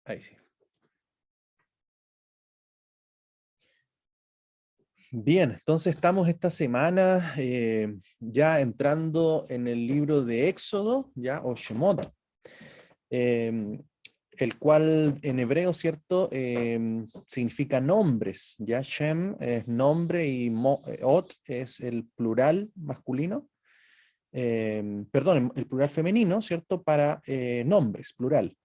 Ahí sí. Bien, entonces estamos esta semana ya entrando en el libro de Éxodo, ya, o Shemot, eh, el cual en hebreo, ¿cierto? Significa nombres, ya. Shem es nombre y Ot es el plural masculino, perdón, el plural femenino, ¿cierto? Para nombres, plural.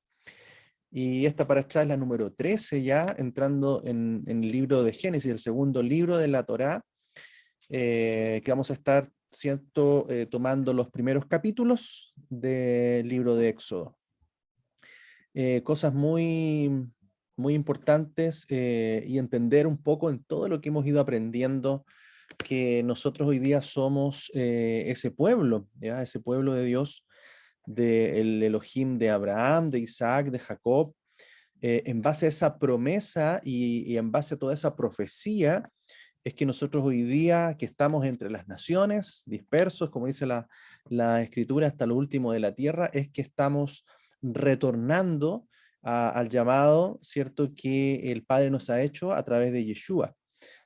Y esta paraxá es la número 13 ya, entrando en el libro de Génesis, el segundo libro de la Torá, que vamos a estar tomando los primeros capítulos del libro de Éxodo. Cosas muy importantes y entender un poco en todo lo que hemos ido aprendiendo, que nosotros hoy día somos ese pueblo, ¿ya? Ese pueblo de Dios, del Elohim de Abraham, de Isaac, de Jacob. En base a esa promesa y en base a toda esa profecía, es que nosotros hoy día, que estamos entre las naciones, dispersos, como dice la Escritura, hasta lo último de la tierra, es que estamos retornando al llamado, ¿cierto?, que el Padre nos ha hecho a través de Yeshua,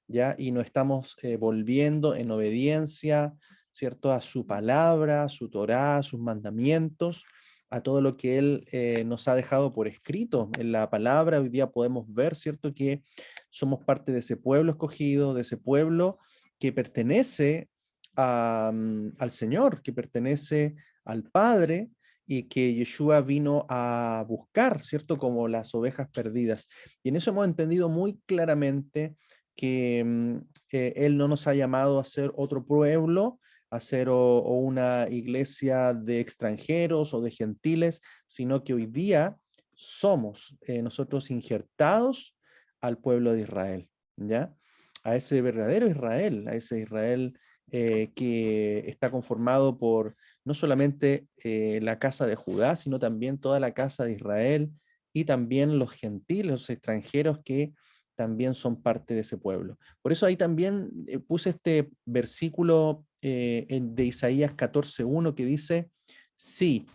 ¿ya? Y nos estamos volviendo en obediencia, ¿cierto?, a su palabra, a su Torá, a sus mandamientos, a todo lo que Él nos ha dejado por escrito en la palabra. Hoy día podemos ver, ¿cierto?, que somos parte de ese pueblo escogido, de ese pueblo que pertenece al Señor, que pertenece al Padre, y que Yeshua vino a buscar, ¿cierto?, como las ovejas perdidas. Y en eso hemos entendido muy claramente que Él no nos ha llamado a ser otro pueblo, a ser o una iglesia de extranjeros o de gentiles, sino que hoy día somos nosotros injertados al pueblo de Israel, ¿ya? A ese verdadero Israel, a ese Israel que está conformado por no solamente la casa de Judá, sino también toda la casa de Israel y también los gentiles, los extranjeros que también son parte de ese pueblo. Por eso ahí también puse este versículo de Isaías 14:1 que dice: sí,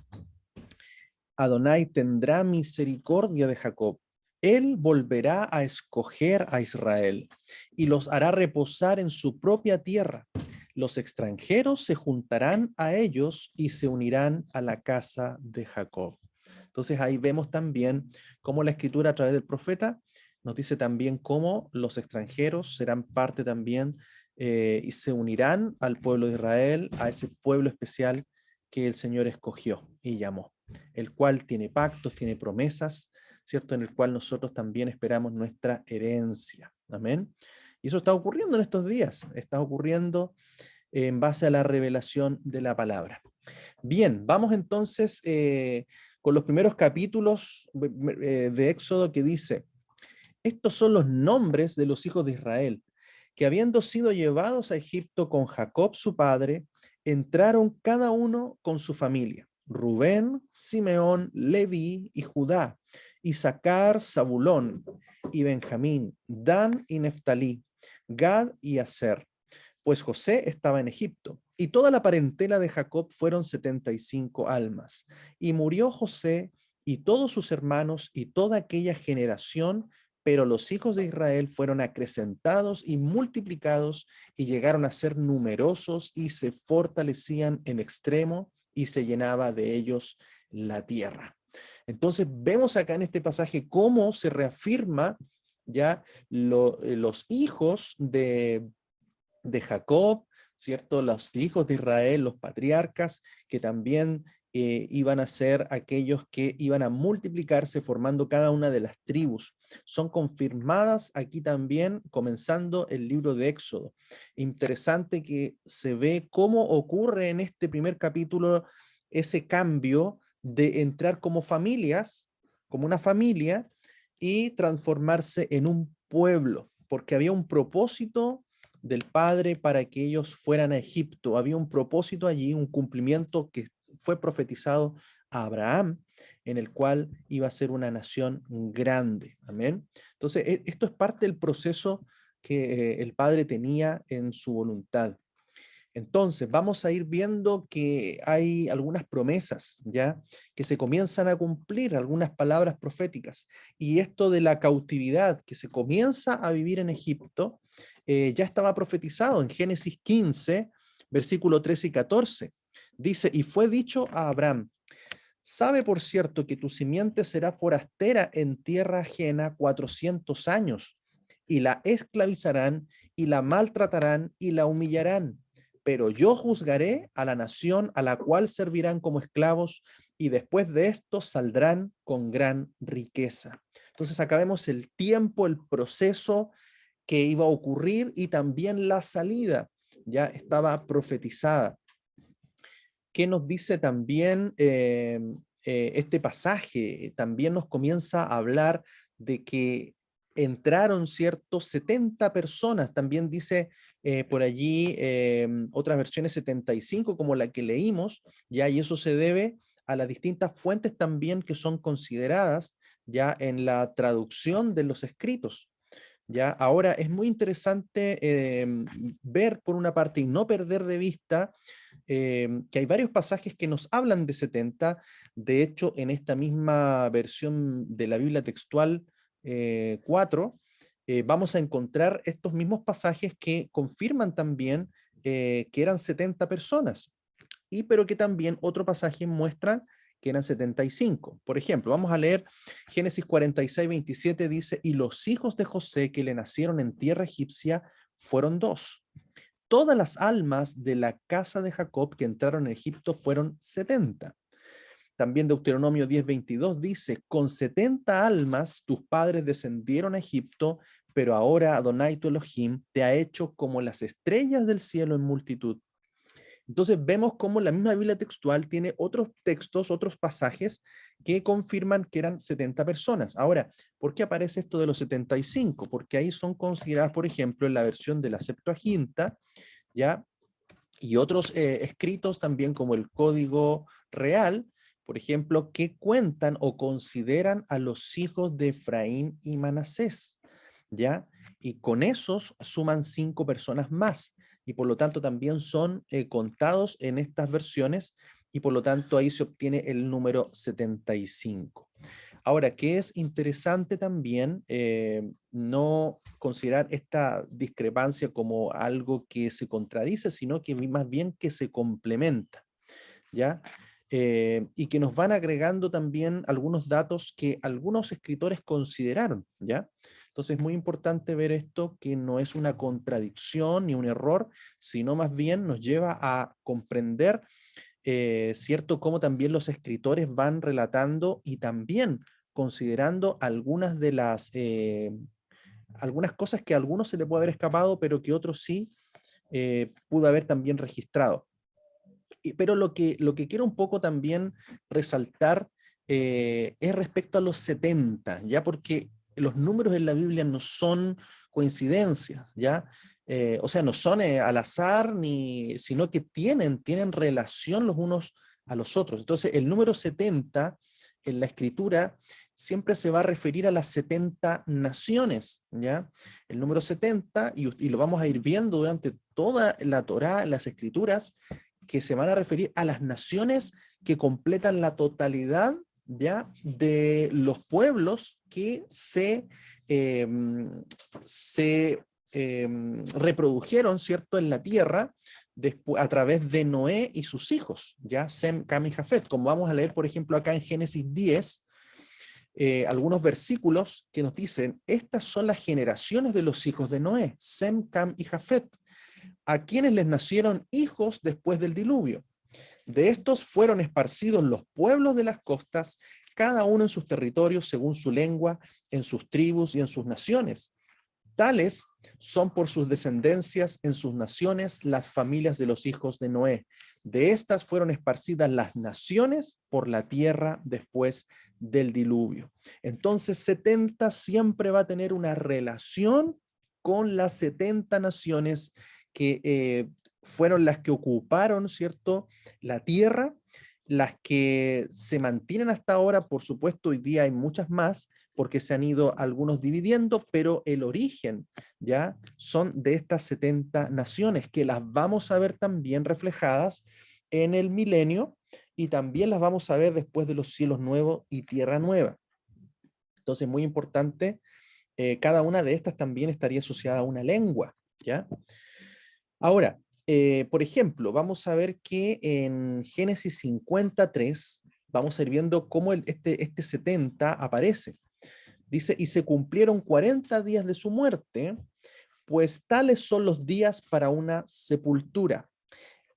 Adonai tendrá misericordia de Jacob. Él volverá a escoger a Israel y los hará reposar en su propia tierra. Los extranjeros se juntarán a ellos y se unirán a la casa de Jacob. Entonces ahí vemos también cómo la escritura a través del profeta nos dice también cómo los extranjeros serán parte también y se unirán al pueblo de Israel, a ese pueblo especial que el Señor escogió y llamó, el cual tiene pactos, tiene promesas, ¿cierto? En el cual nosotros también esperamos nuestra herencia. Amén. Y eso está ocurriendo en estos días, está ocurriendo en base a la revelación de la palabra. Bien, vamos entonces con los primeros capítulos de Éxodo, que dice: estos son los nombres de los hijos de Israel, que habiendo sido llevados a Egipto con Jacob su padre, entraron cada uno con su familia: Rubén, Simeón, Leví y Judá, Isaacar, Zabulón y Benjamín, Dan y Neftalí, Gad y Aser. Pues José estaba en Egipto, y toda la parentela de Jacob fueron 75 almas. Y murió José y todos sus hermanos y toda aquella generación, pero los hijos de Israel fueron acrecentados y multiplicados y llegaron a ser numerosos y se fortalecían en extremo y se llenaba de ellos la tierra. Entonces vemos acá en este pasaje cómo se reafirma ya los hijos de Jacob, ¿cierto? Los hijos de Israel, los patriarcas, que también iban a ser aquellos que iban a multiplicarse formando cada una de las tribus. Son confirmadas aquí también, comenzando el libro de Éxodo. Interesante que se ve cómo ocurre en este primer capítulo ese cambio de entrar como familias, como una familia, y transformarse en un pueblo, porque había un propósito del Padre para que ellos fueran a Egipto. Había un propósito allí, un cumplimiento que fue profetizado a Abraham, en el cual iba a ser una nación grande. Amén. Entonces, esto es parte del proceso que el Padre tenía en su voluntad. Entonces, vamos a ir viendo que hay algunas promesas, ¿ya? Que se comienzan a cumplir, algunas palabras proféticas. Y esto de la cautividad que se comienza a vivir en Egipto, ya estaba profetizado en Génesis 15, versículo 13 y 14. Dice, y fue dicho a Abraham, sabe por cierto que tu simiente será forastera en tierra ajena 400 años, y la esclavizarán, y la maltratarán, y la humillarán. Pero yo juzgaré a la nación a la cual servirán como esclavos, y después de esto saldrán con gran riqueza. Entonces acá vemos el tiempo, el proceso que iba a ocurrir y también la salida. Ya estaba profetizada. ¿Qué nos dice también este pasaje? También nos comienza a hablar de que entraron ciertos 70 personas, también dice por allí otras versiones 75 como la que leímos, ya, y eso se debe a las distintas fuentes también que son consideradas ya en la traducción de los escritos. ¿Ya? Ahora es muy interesante ver por una parte y no perder de vista que hay varios pasajes que nos hablan de 70. De hecho, en esta misma versión de la Biblia textual 4, vamos a encontrar estos mismos pasajes que confirman también que eran 70 personas, pero que también otro pasaje muestra que eran 75. Por ejemplo, vamos a leer Génesis 46, 27, dice, y los hijos de José que le nacieron en tierra egipcia fueron dos. Todas las almas de la casa de Jacob que entraron en Egipto fueron 70. También Deuteronomio 10:22 dice, con 70 almas tus padres descendieron a Egipto, pero ahora Adonai tu Elohim te ha hecho como las estrellas del cielo en multitud. Entonces vemos cómo la misma Biblia textual tiene otros textos, otros pasajes que confirman que eran 70 personas. Ahora, ¿por qué aparece esto de los 75? Porque ahí son consideradas, por ejemplo, en la versión de la Septuaginta, ¿ya? Y otros escritos también como el Código Real, por ejemplo, que cuentan o consideran a los hijos de Efraín y Manasés, ¿ya? Y con esos suman 5 personas más, y por lo tanto también son contados en estas versiones, y por lo tanto ahí se obtiene el número 75. Ahora, ¿qué es interesante también? No considerar esta discrepancia como algo que se contradice, sino que más bien que se complementa, ¿ya? Y que nos van agregando también algunos datos que algunos escritores consideraron, ¿ya? Entonces es muy importante ver esto, que no es una contradicción ni un error, sino más bien nos lleva a comprender, ¿cierto?, cómo también los escritores van relatando y también considerando algunas de las, algunas cosas que a algunos se le puede haber escapado, pero que otros sí pudo haber también registrado. Pero lo que quiero un poco también resaltar es respecto a los 70, ¿ya? Porque los números en la Biblia no son coincidencias, ¿ya? O sea, no son al azar, sino que tienen relación los unos a los otros. Entonces, el número 70 en la escritura siempre se va a referir a las 70 naciones, ¿ya? El número 70, y lo vamos a ir viendo durante toda la Torá, las escrituras, que se van a referir a las naciones que completan la totalidad ya de los pueblos que eh, se reprodujeron, ¿cierto?, en la tierra a través de Noé y sus hijos, ya Sem, Cam y Jafet, como vamos a leer, por ejemplo, acá en Génesis 10, algunos versículos que nos dicen, estas son las generaciones de los hijos de Noé, Sem, Cam y Jafet, a quienes les nacieron hijos después del diluvio. De estos fueron esparcidos los pueblos de las costas, cada uno en sus territorios, según su lengua, en sus tribus y en sus naciones. Tales son por sus descendencias en sus naciones las familias de los hijos de Noé. De estas fueron esparcidas las naciones por la tierra después del diluvio. Entonces 70 siempre va a tener una relación con las 70 naciones que fueron las que ocuparon, ¿cierto?, la tierra, las que se mantienen hasta ahora, por supuesto, hoy día hay muchas más, porque se han ido algunos dividiendo, pero el origen ya son de estas 70 naciones, que las vamos a ver también reflejadas en el milenio, y también las vamos a ver después de los cielos nuevos y tierra nueva. Entonces, muy importante, cada una de estas también estaría asociada a una lengua, ¿ya? Ahora, por ejemplo, vamos a ver que en Génesis 53, vamos a ir viendo cómo este 70 aparece. Dice, y se cumplieron 40 días de su muerte, pues tales son los días para una sepultura.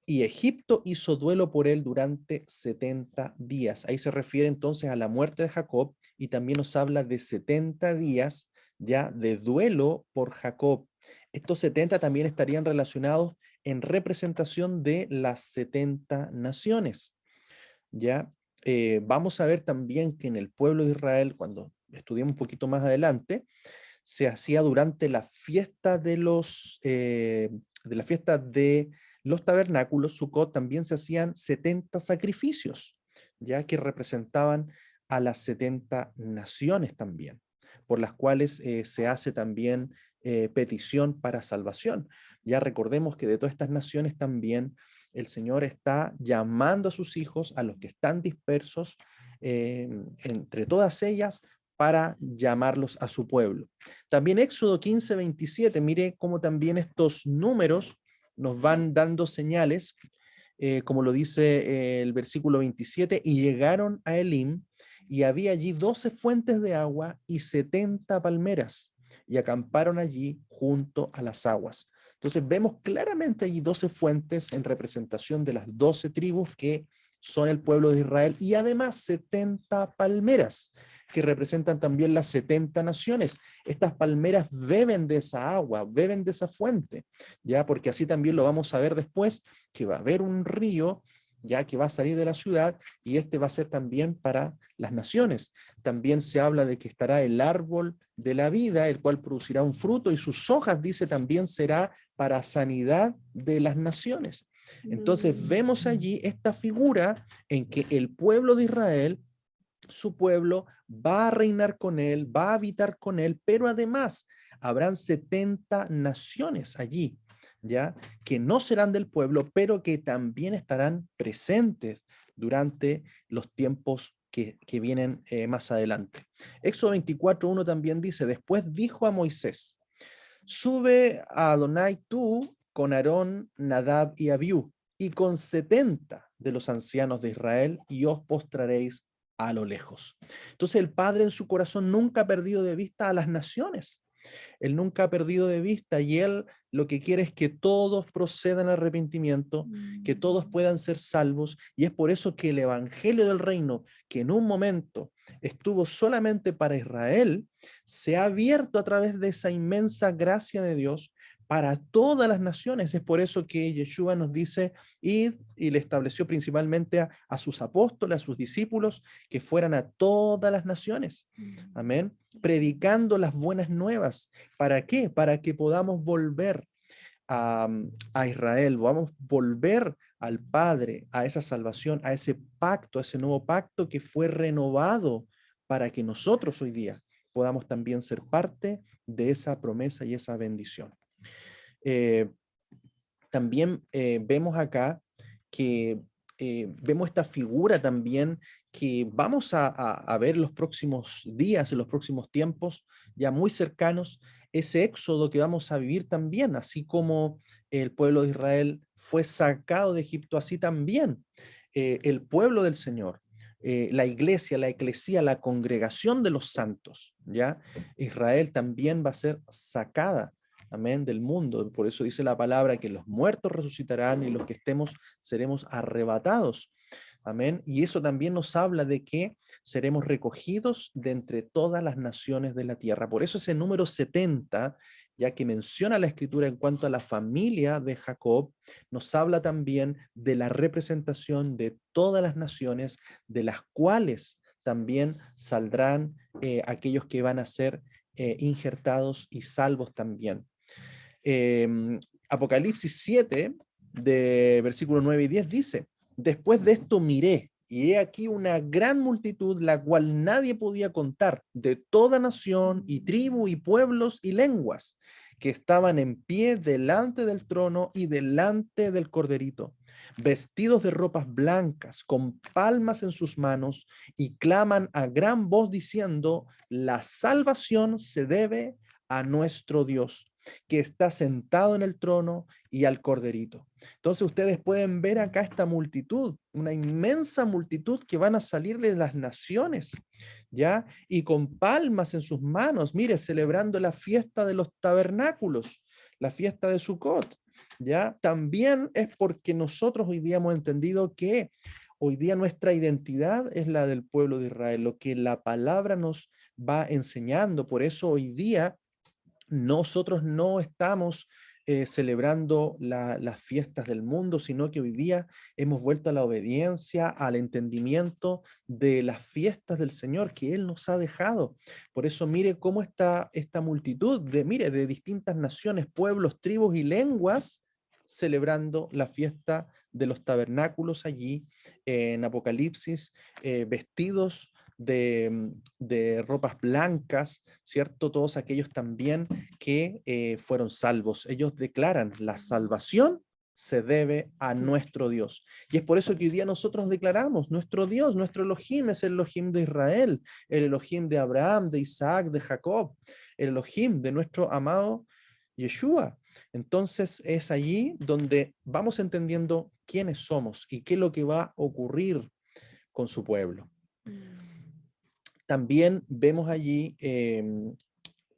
Y Egipto hizo duelo por él durante 70 días. Ahí se refiere entonces a la muerte de Jacob, y también nos habla de 70 días ya de duelo por Jacob. Estos 70 también estarían relacionados en representación de las 70 naciones. Ya vamos a ver también que en el pueblo de Israel, cuando estudiemos un poquito más adelante, se hacía durante la fiesta de los tabernáculos, Sukkot, también se hacían 70 sacrificios, ya que representaban a las 70 naciones también, por las cuales se hace también petición para salvación. Ya recordemos que de todas estas naciones también el Señor está llamando a sus hijos, a los que están dispersos entre todas ellas, para llamarlos a su pueblo. También Éxodo 15:27, mire cómo también estos números nos van dando señales, como lo dice el versículo 27, y llegaron a Elim, y había allí 12 fuentes de agua y 70 palmeras, y acamparon allí junto a las aguas. Entonces vemos claramente allí 12 fuentes en representación de las 12 tribus que son el pueblo de Israel, y además 70 palmeras que representan también las 70 naciones. Estas palmeras beben de esa agua, beben de esa fuente, ya, porque así también lo vamos a ver después, que va a haber un río ya que va a salir de la ciudad, y este va a ser también para las naciones. También se habla de que estará el árbol de la vida, el cual producirá un fruto, y sus hojas, dice, también será para sanidad de las naciones. Entonces vemos allí esta figura en que el pueblo de Israel, su pueblo, va a reinar con él, va a habitar con él, pero además habrán 70 naciones allí, ¿ya? Que no serán del pueblo, pero que también estarán presentes durante los tiempos que vienen más adelante. Éxodo 24:1 también dice, después dijo a Moisés, sube a Adonai tú con Aarón, Nadab y Abiú, y con 70 de los ancianos de Israel, y os postraréis a lo lejos. Entonces el Padre en su corazón nunca ha perdido de vista a las naciones. Él nunca ha perdido de vista, y Él lo que quiere es que todos procedan al arrepentimiento, que todos puedan ser salvos, y es por eso que el Evangelio del Reino, que en un momento estuvo solamente para Israel, se ha abierto a través de esa inmensa gracia de Dios para todas las naciones. Es por eso que Yeshua nos dice ir, y le estableció principalmente a sus apóstoles, a sus discípulos, que fueran a todas las naciones. Amén. Predicando las buenas nuevas. ¿Para qué? Para que podamos volver a Israel, vamos a volver al Padre, a esa salvación, a ese pacto, a ese nuevo pacto que fue renovado, para que nosotros hoy día podamos también ser parte de esa promesa y esa bendición. También vemos acá que vemos esta figura también que vamos a ver en los próximos días, en los próximos tiempos, ya muy cercanos, ese éxodo que vamos a vivir también, así como el pueblo de Israel fue sacado de Egipto, así también el pueblo del Señor, la iglesia, la eclesía, la congregación de los santos, ¿ya? Israel también va a ser sacada, amén, del mundo. Por eso dice la palabra que los muertos resucitarán y los que estemos seremos arrebatados. Amén. Y eso también nos habla de que seremos recogidos de entre todas las naciones de la tierra. Por eso ese número 70, ya que menciona la escritura en cuanto a la familia de Jacob, nos habla también de la representación de todas las naciones, de las cuales también saldrán aquellos que van a ser injertados y salvos también. Apocalipsis 7, de versículos 9 y 10 dice, después de esto miré, y he aquí una gran multitud, la cual nadie podía contar, de toda nación y tribu y pueblos y lenguas, que estaban en pie delante del trono y delante del corderito, vestidos de ropas blancas, con palmas en sus manos, y claman a gran voz diciendo: la salvación se debe a nuestro Dios, que está sentado en el trono y al corderito. Entonces ustedes pueden ver acá esta multitud, una inmensa multitud que van a salir de las naciones, ¿ya? Y con palmas en sus manos, mire, celebrando la fiesta de los tabernáculos, la fiesta de Sucot, ¿ya? También es porque nosotros hoy día hemos entendido que hoy día nuestra identidad es la del pueblo de Israel, lo que la palabra nos va enseñando. Por eso hoy día nosotros no estamos celebrando las fiestas del mundo, sino que hoy día hemos vuelto a la obediencia, al entendimiento de las fiestas del Señor que Él nos ha dejado. Por eso mire cómo está esta multitud de distintas naciones, pueblos, tribus y lenguas celebrando la fiesta de los tabernáculos allí en Apocalipsis, vestidos de ropas blancas, ¿cierto? Todos aquellos también que fueron salvos. Ellos declaran: la salvación se debe a nuestro Dios. Y es por eso que hoy día nosotros declaramos: nuestro Dios, nuestro Elohim es el Elohim de Israel, el Elohim de Abraham, de Isaac, de Jacob, el Elohim de nuestro amado Yeshua. Entonces es allí donde vamos entendiendo quiénes somos y qué es lo que va a ocurrir con su pueblo. También vemos allí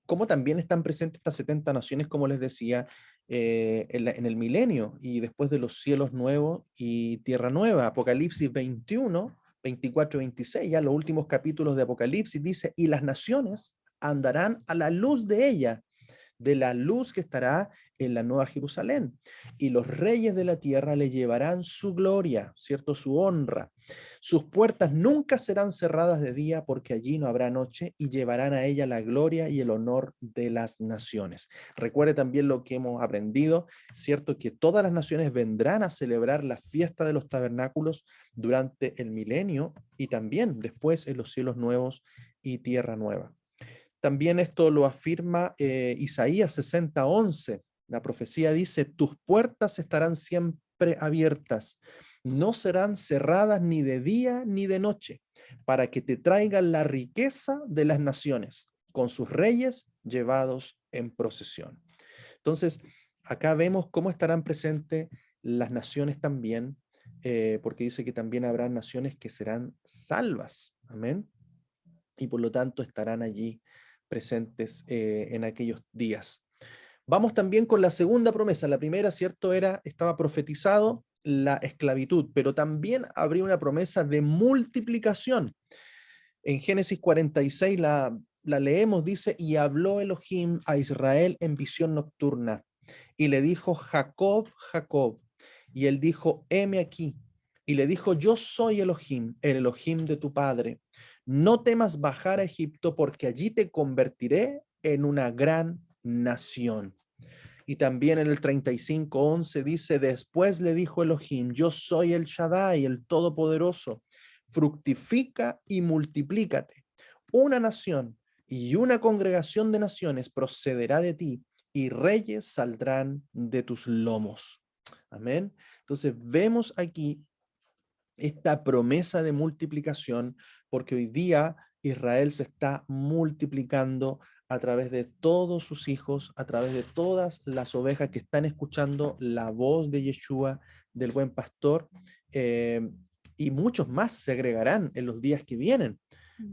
cómo también están presentes estas 70 naciones, como les decía, en el milenio y después de los cielos nuevos y tierra nueva. Apocalipsis 21, 24 y 26, ya los últimos capítulos de Apocalipsis, dice: y las naciones andarán a la luz de ella, de la luz que estará en la Nueva Jerusalén. Y los reyes de la tierra le llevarán su gloria, ¿cierto? Su honra. Sus puertas nunca serán cerradas de día, porque allí no habrá noche, y llevarán a ella la gloria y el honor de las naciones. Recuerde también lo que hemos aprendido, ¿cierto? Que todas las naciones vendrán a celebrar la fiesta de los tabernáculos durante el milenio y también después en los cielos nuevos y tierra nueva. También esto lo afirma Isaías 60:11. La profecía dice: tus puertas estarán siempre abiertas, no serán cerradas ni de día ni de noche, para que te traigan la riqueza de las naciones, con sus reyes llevados en procesión. Entonces, acá vemos cómo estarán presentes las naciones también, porque dice que también habrá naciones que serán salvas. Amén. Y por lo tanto estarán allí presentes en aquellos días. Vamos también con la segunda promesa. La primera, ¿cierto? Estaba profetizado la esclavitud, pero también habría una promesa de multiplicación. En Génesis 46 la leemos, dice: y habló Elohim a Israel en visión nocturna, y le dijo: Jacob, Jacob. Y él dijo: heme aquí. Y le dijo: yo soy Elohim, el Elohim de tu padre. No temas bajar a Egipto, porque allí te convertiré en una gran nación. Y también en el 35:11 dice: después le dijo Elohim: yo soy el Shaddai, el Todopoderoso. Fructifica y multiplícate. Una nación y una congregación de naciones procederá de ti, y reyes saldrán de tus lomos. Amén. Entonces vemos aquí esta promesa de multiplicación, porque hoy día Israel se está multiplicando a través de todos sus hijos, a través de todas las ovejas que están escuchando la voz de Yeshua, del buen pastor, y muchos más se agregarán en los días que vienen,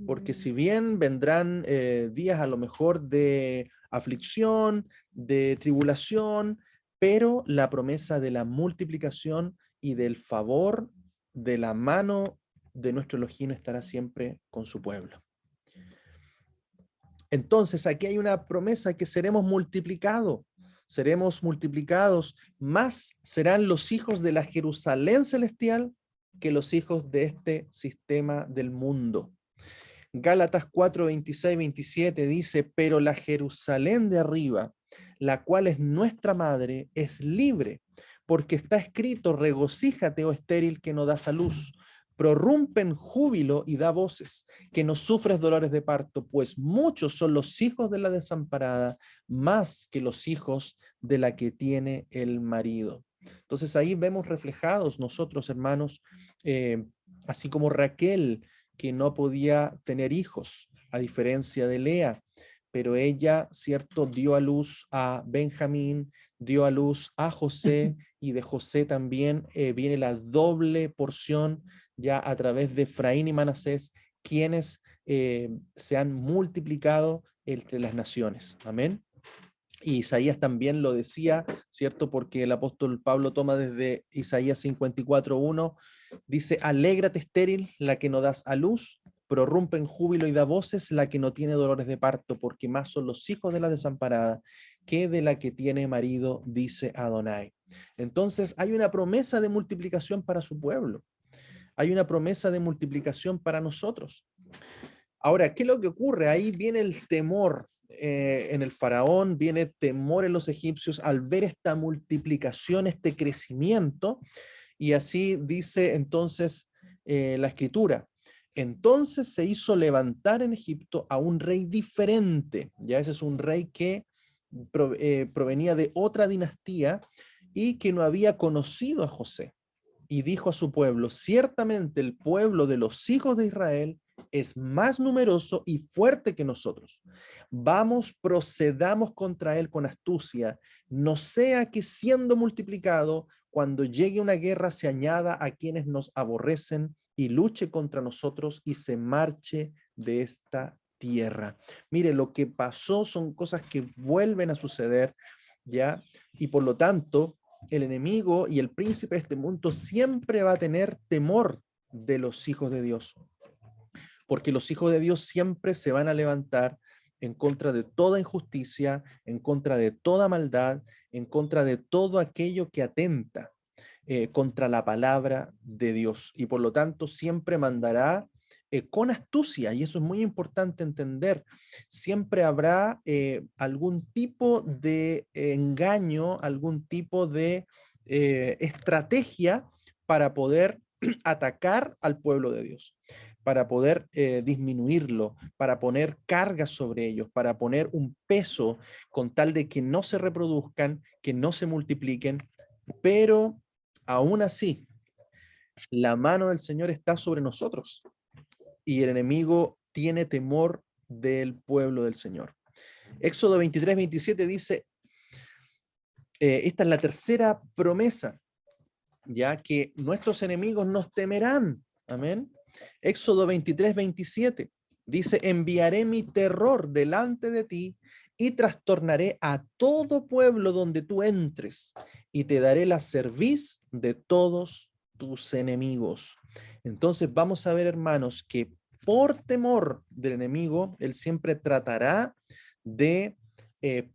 porque si bien vendrán días a lo mejor de aflicción, de tribulación, pero la promesa de la multiplicación y del favor de la mano de nuestro Elohim estará siempre con su pueblo. Entonces aquí hay una promesa que seremos multiplicados, más serán los hijos de la Jerusalén celestial que los hijos de este sistema del mundo. Gálatas 4, 26, 27 dice: pero la Jerusalén de arriba, la cual es nuestra madre, es libre, porque está escrito: regocíjate, oh estéril que no das a luz, prorrumpe en júbilo y da voces, que no sufres dolores de parto, pues muchos son los hijos de la desamparada, más que los hijos de la que tiene el marido. Entonces ahí vemos reflejados nosotros, hermanos, así como Raquel, que no podía tener hijos, a diferencia de Lea, pero ella, cierto, dio a luz a Benjamín, dio a luz a José, y de José también viene la doble porción ya a través de Efraín y Manasés, quienes se han multiplicado entre las naciones. Amén. Y Isaías también lo decía, ¿cierto? Porque el apóstol Pablo toma desde Isaías 54:1, dice, alégrate estéril, la que no das a luz, prorrumpe en júbilo y da voces la que no tiene dolores de parto, porque más son los hijos de la desamparada que de la que tiene marido, dice Adonai. Entonces hay una promesa de multiplicación para su pueblo. Hay una promesa de multiplicación para nosotros. Ahora, ¿qué es lo que ocurre? Ahí viene el temor en el faraón, viene temor en los egipcios al ver esta multiplicación, este crecimiento, y así dice entonces la escritura. Entonces se hizo levantar en Egipto a un rey diferente, ya ese es un rey que provenía de otra dinastía y que no había conocido a José. Y dijo a su pueblo, ciertamente el pueblo de los hijos de Israel es más numeroso y fuerte que nosotros. Vamos, procedamos contra él con astucia, no sea que siendo multiplicado, cuando llegue una guerra se añada a quienes nos aborrecen y luche contra nosotros y se marche de esta tierra. Mire, lo que pasó son cosas que vuelven a suceder, ¿ya? Y por lo tanto, el enemigo y el príncipe de este mundo siempre va a tener temor de los hijos de Dios, porque los hijos de Dios siempre se van a levantar en contra de toda injusticia, en contra de toda maldad, en contra de todo aquello que atenta contra la palabra de Dios. Y por lo tanto siempre mandará con astucia, y eso es muy importante entender. Siempre habrá algún tipo de engaño, algún tipo de estrategia para poder atacar al pueblo de Dios, para poder disminuirlo, para poner cargas sobre ellos, para poner un peso con tal de que no se reproduzcan, que no se multipliquen, pero aún así, la mano del Señor está sobre nosotros y el enemigo tiene temor del pueblo del Señor. Éxodo 23:27 dice, esta es la tercera promesa, ya que nuestros enemigos nos temerán. Amén. Éxodo 23:27 dice, enviaré mi terror delante de ti y trastornaré a todo pueblo donde tú entres y te daré la cerviz de todos tus enemigos. Entonces vamos a ver, hermanos, que por temor del enemigo, él siempre tratará de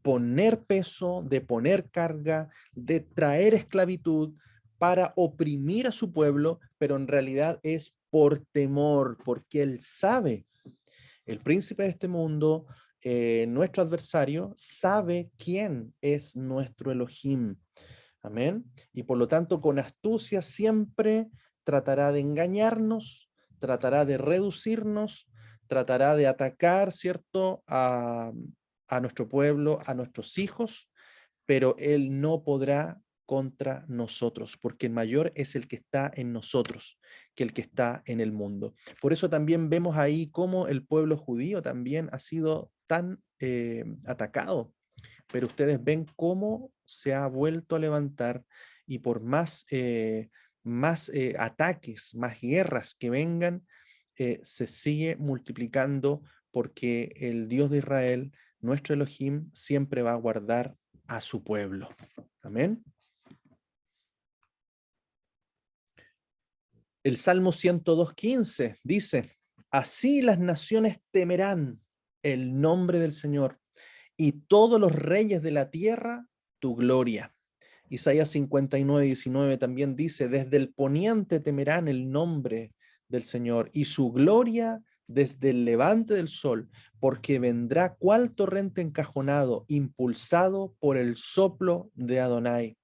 poner peso, de poner carga, de traer esclavitud, para oprimir a su pueblo, pero en realidad es por temor, porque él sabe, el príncipe de este mundo, nuestro adversario, sabe quién es nuestro Elohim. Amén. Y por lo tanto, con astucia siempre tratará de engañarnos, tratará de reducirnos, tratará de atacar, ¿cierto?, a nuestro pueblo, a nuestros hijos, pero él no podrá contra nosotros, porque el mayor es el que está en nosotros que el que está en el mundo. Por eso también vemos ahí cómo el pueblo judío también ha sido tan atacado, pero ustedes ven cómo se ha vuelto a levantar y por más, ataques, más guerras que vengan, se sigue multiplicando porque el Dios de Israel, nuestro Elohim, siempre va a guardar a su pueblo. Amén. El Salmo 102:15 dice, así las naciones temerán el nombre del Señor y todos los reyes de la tierra tu gloria. Isaías 59:19 también dice, desde el poniente temerán el nombre del Señor y su gloria desde el levante del sol, porque vendrá cual torrente encajonado, impulsado por el soplo de Adonai.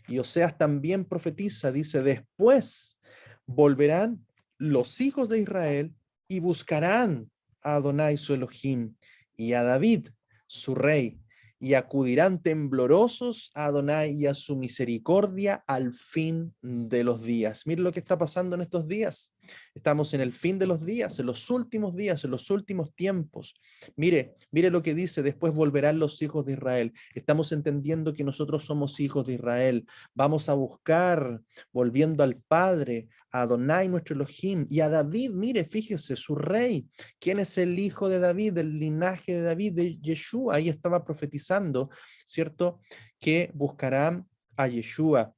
Y Oseas también profetiza, dice, después volverán los hijos de Israel y buscarán a Adonai su Elohim y a David su rey, y acudirán temblorosos a Adonai y a su misericordia al fin de los días. Mire lo que está pasando en estos días. Estamos en el fin de los días, en los últimos días, en los últimos tiempos. Mire lo que dice: después volverán los hijos de Israel. Estamos entendiendo que nosotros somos hijos de Israel. Vamos a buscar, volviendo al Padre, a Adonai nuestro Elohim, y a David. Mire, fíjese, su rey. ¿Quién es el hijo de David, del linaje de David, de Yeshua? Ahí estaba profetizando, ¿cierto? Que buscarán a Yeshua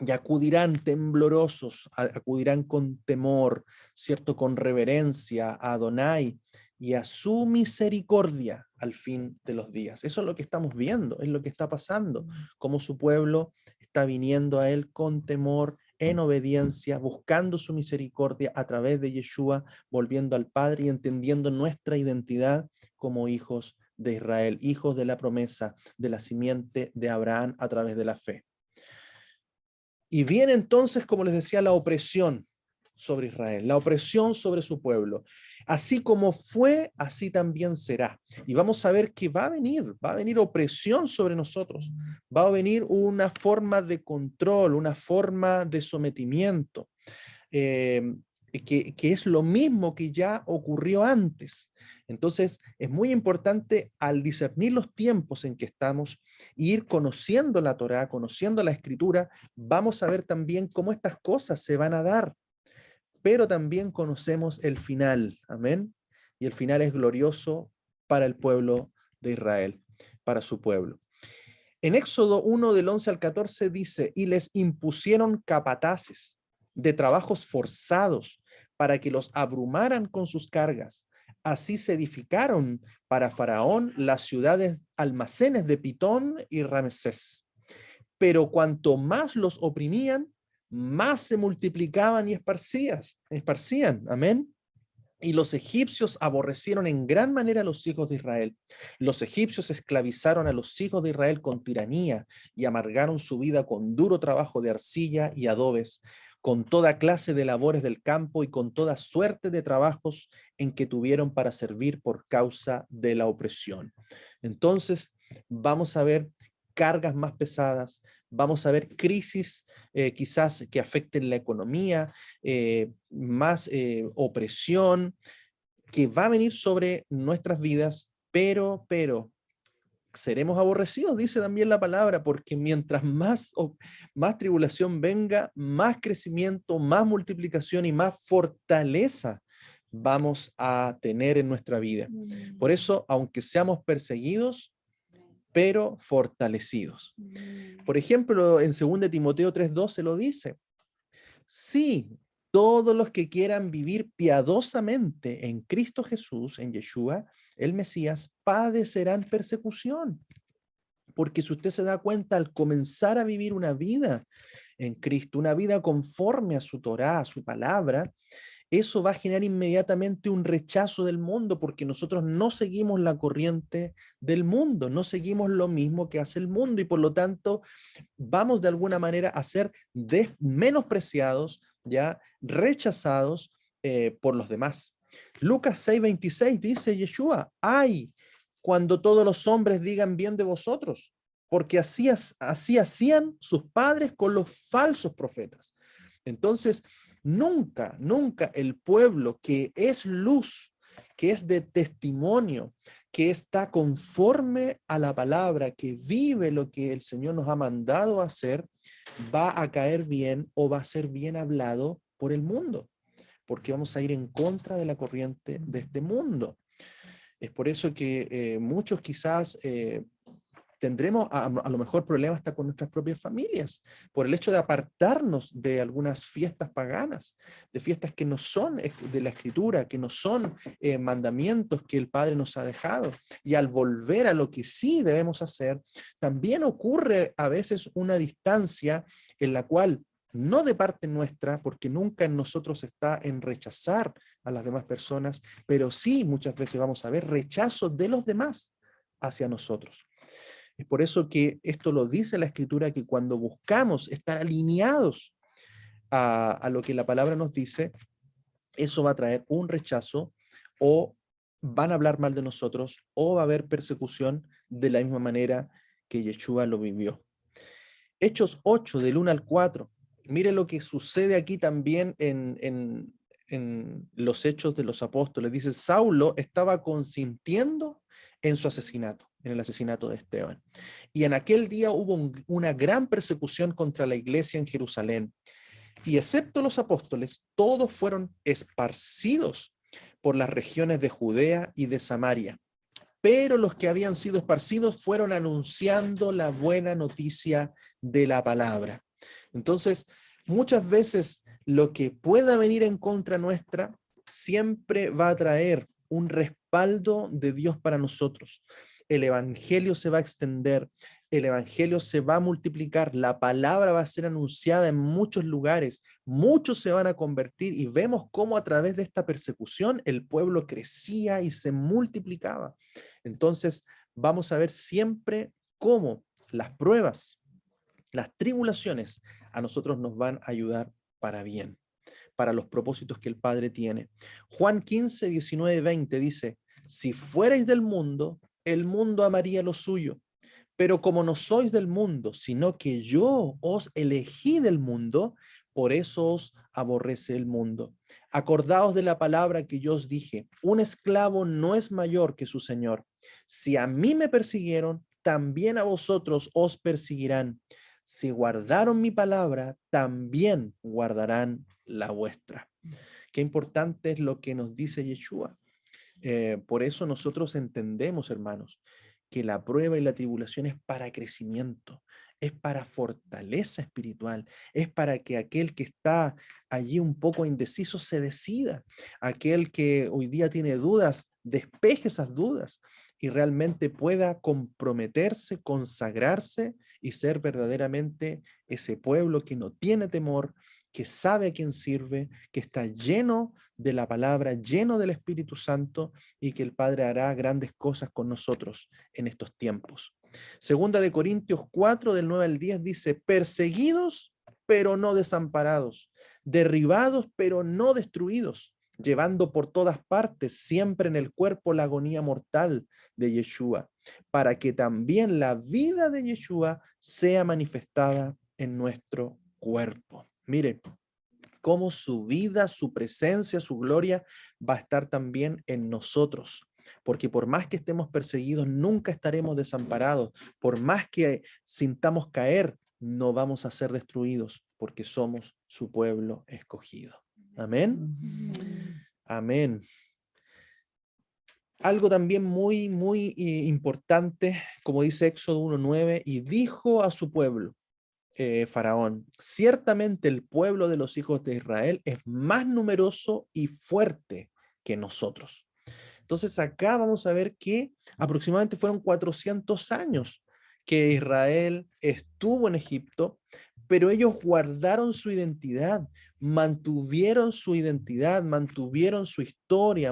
y acudirán temblorosos, acudirán con temor, ¿cierto? Con reverencia a Adonai y a su misericordia al fin de los días. Eso es lo que estamos viendo, es lo que está pasando, cómo su pueblo está viniendo a él con temor, en obediencia, buscando su misericordia a través de Yeshua, volviendo al Padre y entendiendo nuestra identidad como hijos de Israel, hijos de la promesa, de la simiente de Abraham a través de la fe. Y viene entonces, como les decía, la opresión sobre Israel, la opresión sobre su pueblo. Así como fue, así también será. Y vamos a ver que va a venir opresión sobre nosotros, va a venir una forma de control, una forma de sometimiento, que es lo mismo que ya ocurrió antes. Entonces, es muy importante, al discernir los tiempos en que estamos, ir conociendo la Torá, conociendo la Escritura, vamos a ver también cómo estas cosas se van a dar, pero también conocemos el final, amén, y el final es glorioso para el pueblo de Israel, para su pueblo. En Éxodo 1 del 11 al 14 dice: y les impusieron capataces de trabajos forzados para que los abrumaran con sus cargas. Así se edificaron para Faraón las ciudades almacenes de Pitón y Ramsés. Pero cuanto más los oprimían, más se multiplicaban y esparcían. Amén. Y los egipcios aborrecieron en gran manera a los hijos de Israel. Los egipcios esclavizaron a los hijos de Israel con tiranía y amargaron su vida con duro trabajo de arcilla y adobes, con toda clase de labores del campo y con toda suerte de trabajos en que tuvieron para servir por causa de la opresión. Entonces, vamos a ver cargas más pesadas, vamos a ver crisis quizás que afecten la economía, más opresión que va a venir sobre nuestras vidas, pero seremos aborrecidos, dice también la palabra, porque mientras más tribulación venga, más crecimiento, más multiplicación y más fortaleza vamos a tener en nuestra vida. Por eso, aunque seamos perseguidos, pero fortalecidos. Por ejemplo, en 2 Timoteo 3:12 lo dice: sí, todos los que quieran vivir piadosamente en Cristo Jesús, en Yeshua, el Mesías, padecerán persecución. Porque si usted se da cuenta, al comenzar a vivir una vida en Cristo, una vida conforme a su Torá, a su palabra, eso va a generar inmediatamente un rechazo del mundo, porque nosotros no seguimos la corriente del mundo, no seguimos lo mismo que hace el mundo, y por lo tanto vamos de alguna manera a ser menospreciados, ya rechazados por los demás. Lucas 6:26 dice Yeshua: ay, cuando todos los hombres digan bien de vosotros, porque así hacían sus padres con los falsos profetas. Entonces, nunca el pueblo que es luz, que es de testimonio, que está conforme a la palabra, que vive lo que el Señor nos ha mandado a hacer, va a caer bien o va a ser bien hablado por el mundo, porque vamos a ir en contra de la corriente de este mundo. Es por eso que muchos quizás tendremos a lo mejor problemas hasta con nuestras propias familias, por el hecho de apartarnos de algunas fiestas paganas, de fiestas que no son de la Escritura, que no son mandamientos que el Padre nos ha dejado. Y al volver a lo que sí debemos hacer, también ocurre a veces una distancia en la cual, no de parte nuestra, porque nunca en nosotros está en rechazar a las demás personas, pero sí muchas veces vamos a ver rechazo de los demás hacia nosotros. Es por eso que esto lo dice la Escritura, que cuando buscamos estar alineados a lo que la palabra nos dice, eso va a traer un rechazo, o van a hablar mal de nosotros, o va a haber persecución de la misma manera que Yeshua lo vivió. Hechos 8, del 1 al 4. Mire lo que sucede aquí también en los Hechos de los Apóstoles. Dice, Saulo estaba consintiendo en su asesinato, en el asesinato de Esteban. Y en aquel día hubo una gran persecución contra la iglesia en Jerusalén. Y excepto los apóstoles, todos fueron esparcidos por las regiones de Judea y de Samaria. Pero los que habían sido esparcidos fueron anunciando la buena noticia de la palabra. Entonces, muchas veces lo que pueda venir en contra nuestra siempre va a traer un respaldo de Dios para nosotros. El evangelio se va a extender, el evangelio se va a multiplicar, la palabra va a ser anunciada en muchos lugares, muchos se van a convertir, y vemos cómo a través de esta persecución el pueblo crecía y se multiplicaba. Entonces, vamos a ver siempre cómo las pruebas, las tribulaciones, a nosotros nos van a ayudar para bien, para los propósitos que el Padre tiene. Juan 15, 19, 20 dice, si fuerais del mundo, el mundo amaría lo suyo. Pero como no sois del mundo, sino que yo os elegí del mundo, por eso os aborrece el mundo. Acordaos de la palabra que yo os dije, un esclavo no es mayor que su señor. Si a mí me persiguieron, también a vosotros os perseguirán. Si guardaron mi palabra, también guardarán la vuestra. Qué importante es lo que nos dice Yeshua. Por eso nosotros entendemos, hermanos, que la prueba y la tribulación es para crecimiento, es para fortaleza espiritual, es para que aquel que está allí un poco indeciso se decida, aquel que hoy día tiene dudas, despeje esas dudas y realmente pueda comprometerse, consagrarse y ser verdaderamente ese pueblo que no tiene temor, que sabe a quién sirve, que está lleno de la palabra, lleno del Espíritu Santo, y que el Padre hará grandes cosas con nosotros en estos tiempos. Segunda de Corintios 4, del 9 al 10 dice, perseguidos, pero no desamparados, derribados, pero no destruidos, llevando por todas partes, siempre en el cuerpo, la agonía mortal de Yeshua, para que también la vida de Yeshua sea manifestada en nuestro cuerpo. Mire, cómo su vida, su presencia, su gloria va a estar también en nosotros. Porque por más que estemos perseguidos, nunca estaremos desamparados. Por más que sintamos caer, no vamos a ser destruidos, porque somos su pueblo escogido. Amén. Amén. Algo también muy importante, como dice Éxodo 1:9, y dijo a su pueblo, Faraón, ciertamente el pueblo de los hijos de Israel es más numeroso y fuerte que nosotros. Entonces acá vamos a ver que aproximadamente fueron 400 años que Israel estuvo en Egipto, pero ellos guardaron su identidad, mantuvieron su historia,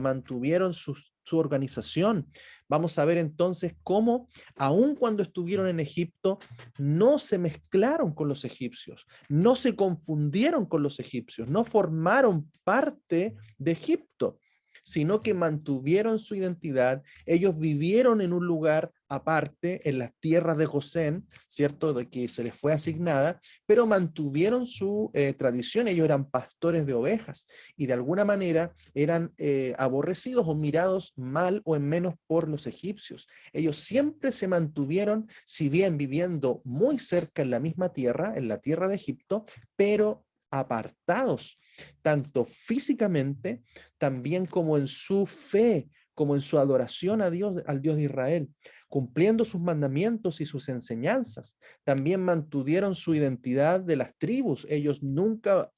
mantuvieron su organización. Vamos a ver entonces cómo, aun cuando estuvieron en Egipto, no se mezclaron con los egipcios, no se confundieron con los egipcios, no formaron parte de Egipto, sino que mantuvieron su identidad. Ellos vivieron en un lugar aparte, en las tierras de Gosén, ¿cierto?, de que se les fue asignada, pero mantuvieron su tradición. Ellos eran pastores de ovejas y de alguna manera eran aborrecidos o mirados mal o en menos por los egipcios. Ellos siempre se mantuvieron, si bien viviendo muy cerca en la misma tierra, en la tierra de Egipto, pero apartados, tanto físicamente, también como en su fe, como en su adoración a Dios, al Dios de Israel, cumpliendo sus mandamientos y sus enseñanzas. También mantuvieron su identidad de las tribus. Ellos nunca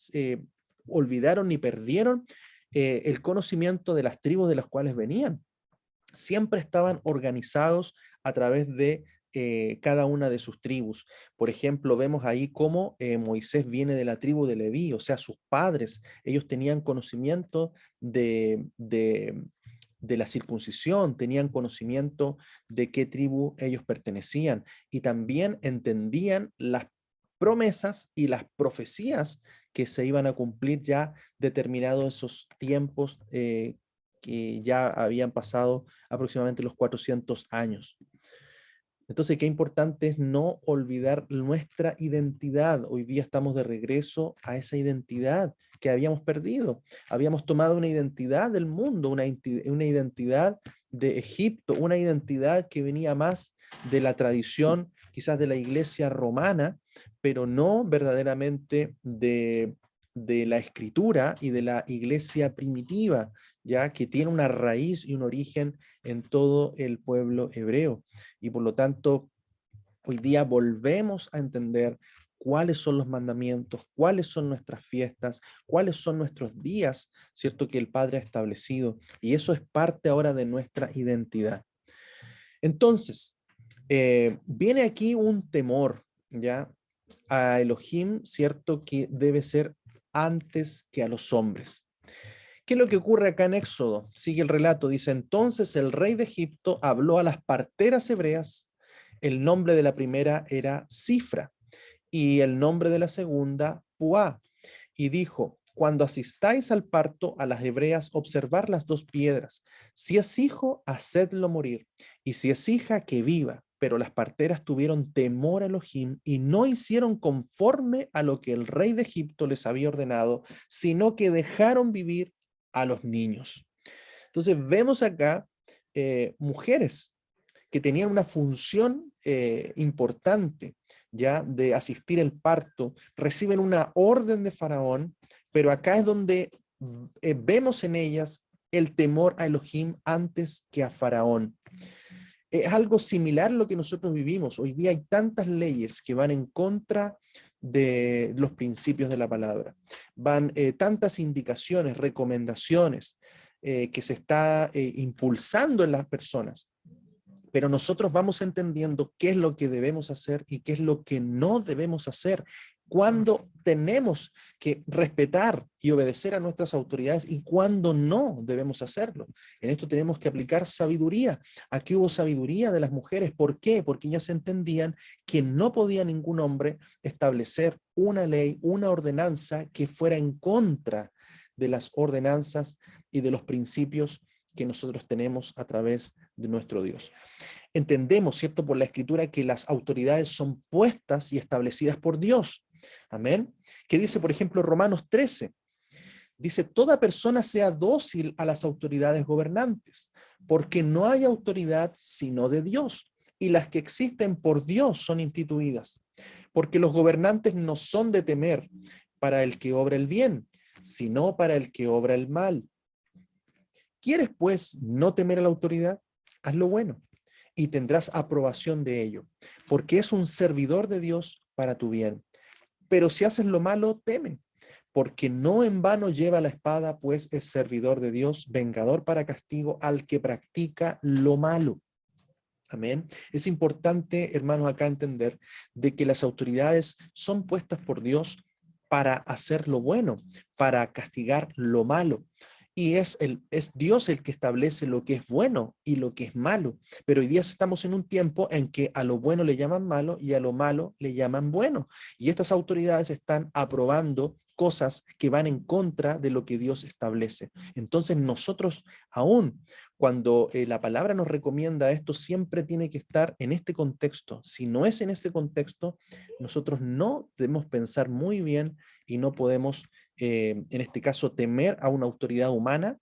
olvidaron ni perdieron el conocimiento de las tribus de las cuales venían. Siempre estaban organizados a través de cada una de sus tribus. Por ejemplo, vemos ahí cómo Moisés viene de la tribu de Leví, o sea, sus padres, ellos tenían conocimiento de la circuncisión, tenían conocimiento de qué tribu ellos pertenecían y también entendían las promesas y las profecías que se iban a cumplir ya determinados esos tiempos que ya habían pasado aproximadamente los 400 años. Entonces, qué importante es no olvidar nuestra identidad. Hoy día estamos de regreso a esa identidad que habíamos perdido. Habíamos tomado una identidad del mundo, una identidad de Egipto, una identidad que venía más de la tradición, quizás de la iglesia romana, pero no verdaderamente de la escritura y de la iglesia primitiva, ya que tiene una raíz y un origen en todo el pueblo hebreo. Y por lo tanto, hoy día volvemos a entender cuáles son los mandamientos, cuáles son nuestras fiestas, cuáles son nuestros días, ¿cierto? Que el Padre ha establecido. Y eso es parte ahora de nuestra identidad. Entonces, viene aquí un temor, ¿ya? A Elohim, ¿cierto? Que debe ser antes que a los hombres. ¿Qué es lo que ocurre acá en Éxodo? Sigue el relato, dice, entonces el rey de Egipto habló a las parteras hebreas, el nombre de la primera era Cifra y el nombre de la segunda Puá, y dijo, cuando asistáis al parto a las hebreas, observar las dos piedras, si es hijo, hacedlo morir, y si es hija, que viva. Pero las parteras tuvieron temor a Elohim y no hicieron conforme a lo que el rey de Egipto les había ordenado, sino que dejaron vivir a los niños. Entonces vemos acá mujeres que tenían una función importante, ya de asistir al parto, reciben una orden de Faraón, pero acá es donde vemos en ellas el temor a Elohim antes que a Faraón. Es algo similar a lo que nosotros vivimos. Hoy día hay tantas leyes que van en contra de los principios de la palabra. Van tantas indicaciones, recomendaciones que se está impulsando en las personas. Pero nosotros vamos entendiendo qué es lo que debemos hacer y qué es lo que no debemos hacer. Cuándo tenemos que respetar y obedecer a nuestras autoridades y cuándo no debemos hacerlo. En esto tenemos que aplicar sabiduría. Aquí hubo sabiduría de las mujeres. ¿Por qué? Porque ellas entendían que no podía ningún hombre establecer una ley, una ordenanza que fuera en contra de las ordenanzas y de los principios que nosotros tenemos a través de nuestro Dios. Entendemos, ¿cierto?, por la Escritura que las autoridades son puestas y establecidas por Dios. Amén. ¿Qué dice, por ejemplo, Romanos 13? Dice, toda persona sea dócil a las autoridades gobernantes, porque no hay autoridad sino de Dios, y las que existen por Dios son instituidas, porque los gobernantes no son de temer para el que obra el bien, sino para el que obra el mal. ¿Quieres, pues, no temer a la autoridad? Haz lo bueno y tendrás aprobación de ello, porque es un servidor de Dios para tu bien. Pero si haces lo malo, teme, porque no en vano lleva la espada, pues es servidor de Dios, vengador para castigo al que practica lo malo. Amén. Es importante, hermanos, acá entender de que las autoridades son puestas por Dios para hacer lo bueno, para castigar lo malo. Y es Dios el que establece lo que es bueno y lo que es malo. Pero hoy día estamos en un tiempo en que a lo bueno le llaman malo y a lo malo le llaman bueno. Y estas autoridades están aprobando cosas que van en contra de lo que Dios establece. Entonces nosotros aún cuando la palabra nos recomienda esto, siempre tiene que estar en este contexto. Si no es en este contexto, nosotros no debemos pensar muy bien y no podemos, en este caso, temer a una autoridad humana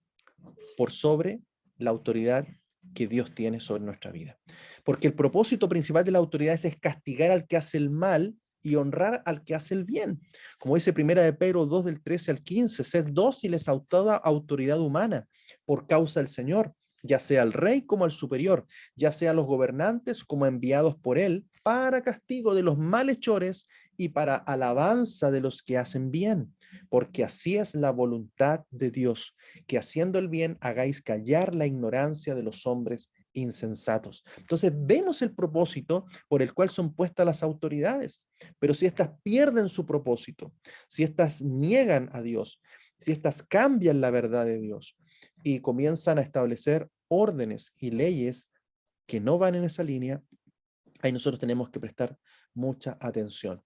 por sobre la autoridad que Dios tiene sobre nuestra vida. Porque el propósito principal de la autoridad es castigar al que hace el mal y honrar al que hace el bien. Como dice Primera de Pedro 2 del 13 al 15, sed dóciles a toda autoridad humana por causa del Señor, ya sea al rey como al superior, ya sea los gobernantes como enviados por él, para castigo de los malhechores y para alabanza de los que hacen bien, porque así es la voluntad de Dios, que haciendo el bien hagáis callar la ignorancia de los hombres insensatos. Entonces vemos el propósito por el cual son puestas las autoridades, pero si éstas pierden su propósito, si éstas niegan a Dios, si éstas cambian la verdad de Dios y comienzan a establecer órdenes y leyes que no van en esa línea, ahí nosotros tenemos que prestar mucha atención.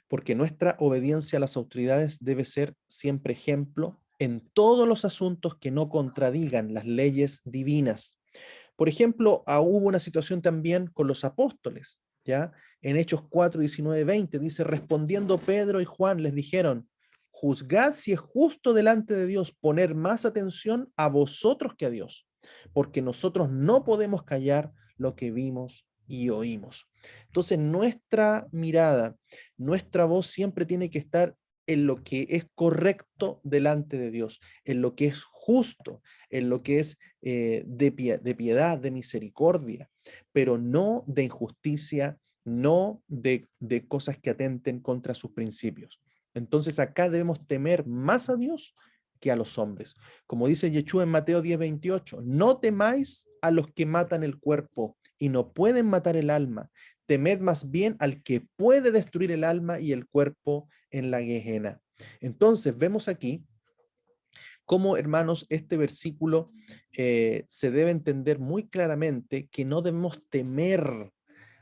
porque nuestra obediencia a las autoridades debe ser siempre ejemplo en todos los asuntos que no contradigan las leyes divinas. Por ejemplo, hubo una situación también con los apóstoles, ¿ya? En Hechos 4, 19, 20 dice, respondiendo Pedro y Juan les dijeron, juzgad si es justo delante de Dios poner más atención a vosotros que a Dios, porque nosotros no podemos callar lo que vimos y oímos. Entonces, nuestra mirada, nuestra voz siempre tiene que estar en lo que es correcto delante de Dios, en lo que es justo, en lo que es de piedad, de misericordia, pero no de injusticia, no de cosas que atenten contra sus principios. Entonces acá debemos temer más a Dios que a los hombres. Como dice Yeshua en Mateo 10:28, no temáis a los que matan el cuerpo y no pueden matar el alma. Temed más bien al que puede destruir el alma y el cuerpo en la Gehenna. Entonces vemos aquí cómo, hermanos, este versículo se debe entender muy claramente que no debemos temer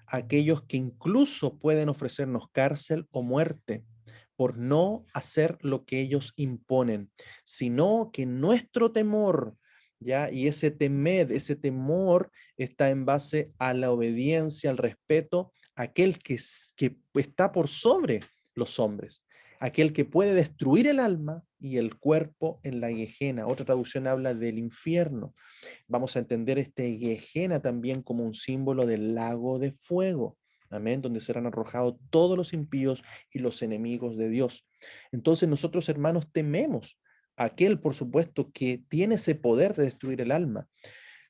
a aquellos que incluso pueden ofrecernos cárcel o muerte por no hacer lo que ellos imponen, sino que nuestro temor, ¿ya? Y ese temed, ese temor está en base a la obediencia, al respeto, a aquel que está por sobre los hombres, aquel que puede destruir el alma y el cuerpo en la Gehenna. Otra traducción habla del infierno. Vamos a entender este Gehenna también como un símbolo del lago de fuego. Amén, donde serán arrojados todos los impíos y los enemigos de Dios. Entonces nosotros, hermanos, tememos a aquel, por supuesto, que tiene ese poder de destruir el alma.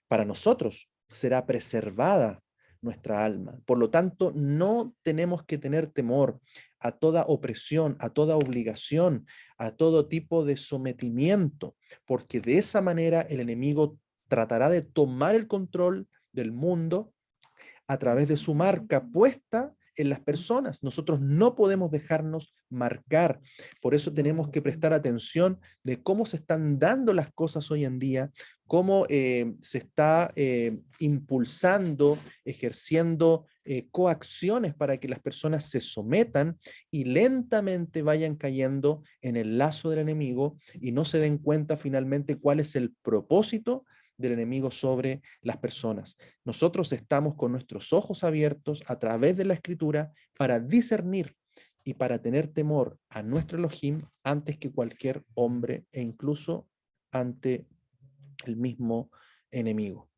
Para nosotros será preservada nuestra alma. Por lo tanto, no tenemos que tener temor a toda opresión, a toda obligación, a todo tipo de sometimiento, porque de esa manera el enemigo tratará de tomar el control del mundo a través de su marca puesta en las personas. Nosotros no podemos dejarnos marcar. Por eso tenemos que prestar atención de cómo se están dando las cosas hoy en día, cómo se está impulsando, ejerciendo coacciones para que las personas se sometan y lentamente vayan cayendo en el lazo del enemigo y no se den cuenta finalmente cuál es el propósito del enemigo sobre las personas. Nosotros estamos con nuestros ojos abiertos a través de la escritura para discernir y para tener temor a nuestro Elohim antes que cualquier hombre e incluso ante el mismo enemigo.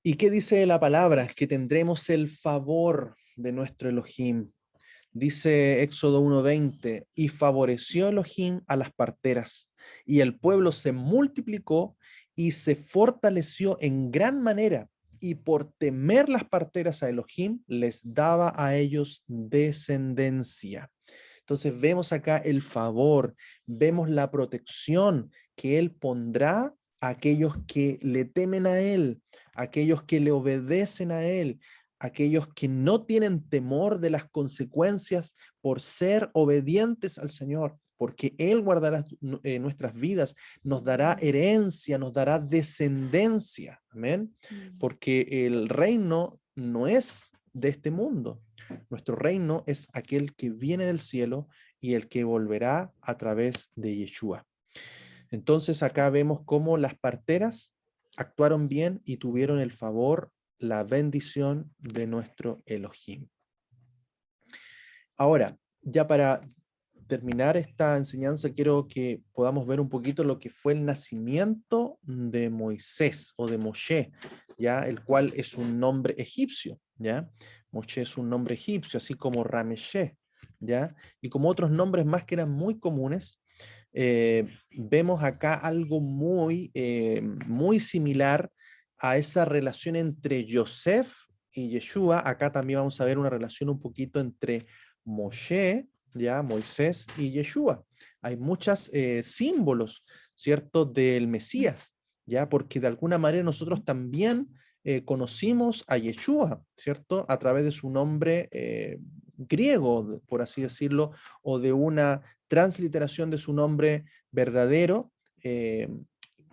¿Y qué dice la palabra? Que tendremos el favor de nuestro Elohim. Dice Éxodo 1:20, y favoreció Elohim a las parteras, y el pueblo se multiplicó y se fortaleció en gran manera, y por temer las parteras a Elohim, les daba a ellos descendencia. Entonces vemos acá el favor, vemos la protección que Él pondrá a aquellos que le temen a Él, aquellos que le obedecen a Él, aquellos que no tienen temor de las consecuencias por ser obedientes al Señor, porque Él guardará nuestras vidas, nos dará herencia, nos dará descendencia. Amén. Porque el reino no es de este mundo. Nuestro reino es aquel que viene del cielo y el que volverá a través de Yeshua. Entonces acá vemos cómo las parteras actuaron bien y tuvieron el favor, la bendición de nuestro Elohim. Ahora, ya para terminar esta enseñanza, quiero que podamos ver un poquito lo que fue el nacimiento de Moisés o de Moshe, ¿ya? El cual es un nombre egipcio, ¿ya? Moshe es un nombre egipcio, así como Rameshe, ¿ya? Y como otros nombres más que eran muy comunes, vemos acá algo muy similar a esa relación entre Yosef y Yeshua. Acá también vamos a ver una relación un poquito entre Moshe, ya Moisés y Yeshua. Hay muchos símbolos, ¿cierto?, del Mesías, ya, porque de alguna manera nosotros también conocimos a Yeshua, ¿cierto?, a través de su nombre griego, por así decirlo, o de una transliteración de su nombre verdadero,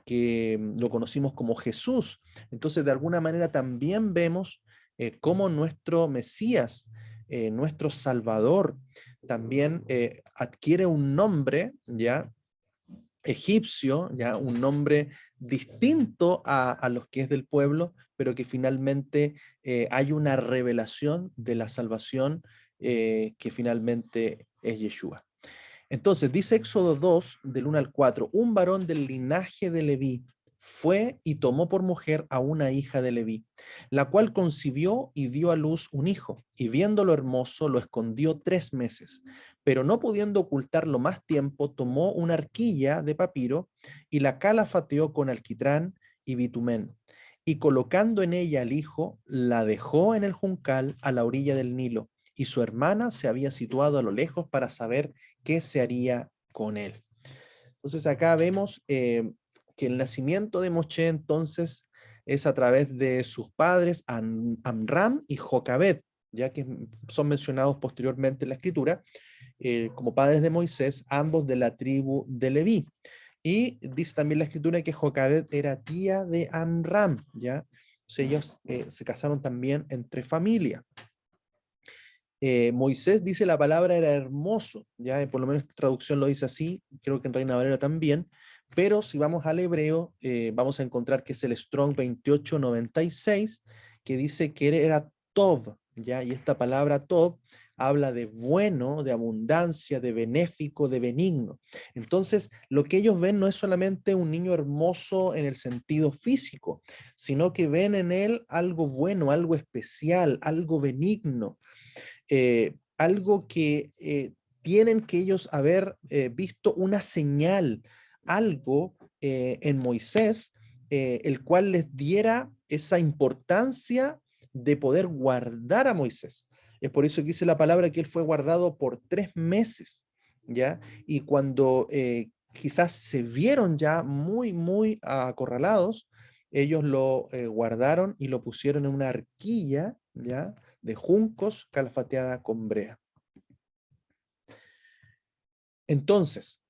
que lo conocimos como Jesús. Entonces, de alguna manera también vemos cómo nuestro Mesías, nuestro Salvador, también adquiere un nombre, ¿ya? Egipcio, ya un nombre distinto a los que es del pueblo, pero que finalmente hay una revelación de la salvación que finalmente es Yeshua. Entonces, dice Éxodo 2, del 1 al 4, un varón del linaje de Leví fue y tomó por mujer a una hija de Leví, la cual concibió y dio a luz un hijo, y viéndolo hermoso lo escondió 3 meses, pero no pudiendo ocultarlo más tiempo, tomó una arquilla de papiro y la calafateó con alquitrán y bitumen, y colocando en ella al hijo, la dejó en el juncal a la orilla del Nilo, y su hermana se había situado a lo lejos para saber qué se haría con él. Entonces acá vemos que el nacimiento de Moshe entonces es a través de sus padres Amram y Jocabed, ya que son mencionados posteriormente en la escritura como padres de Moisés, ambos de la tribu de Leví. Y dice también la escritura que Jocabed era tía de Amram, ¿ya? Entonces ellos se casaron también entre familia. Moisés dice la palabra era hermoso, ya por lo menos esta traducción lo dice así, creo que en Reina Valera también, pero si vamos al hebreo, vamos a encontrar que es el Strong 2896, que dice que era Tov, ya, y esta palabra Tov habla de bueno, de abundancia, de benéfico, de benigno. Entonces, lo que ellos ven no es solamente un niño hermoso en el sentido físico, sino que ven en él algo bueno, algo especial, algo benigno, algo que tienen que ellos haber visto una señal, algo en Moisés, el cual les diera esa importancia de poder guardar a Moisés. Es por eso que dice la palabra que él fue guardado por 3 meses, ¿ya? Y cuando quizás se vieron ya muy, muy acorralados, ellos lo guardaron y lo pusieron en una arquilla, ¿ya? De juncos calfateada con brea. Entonces,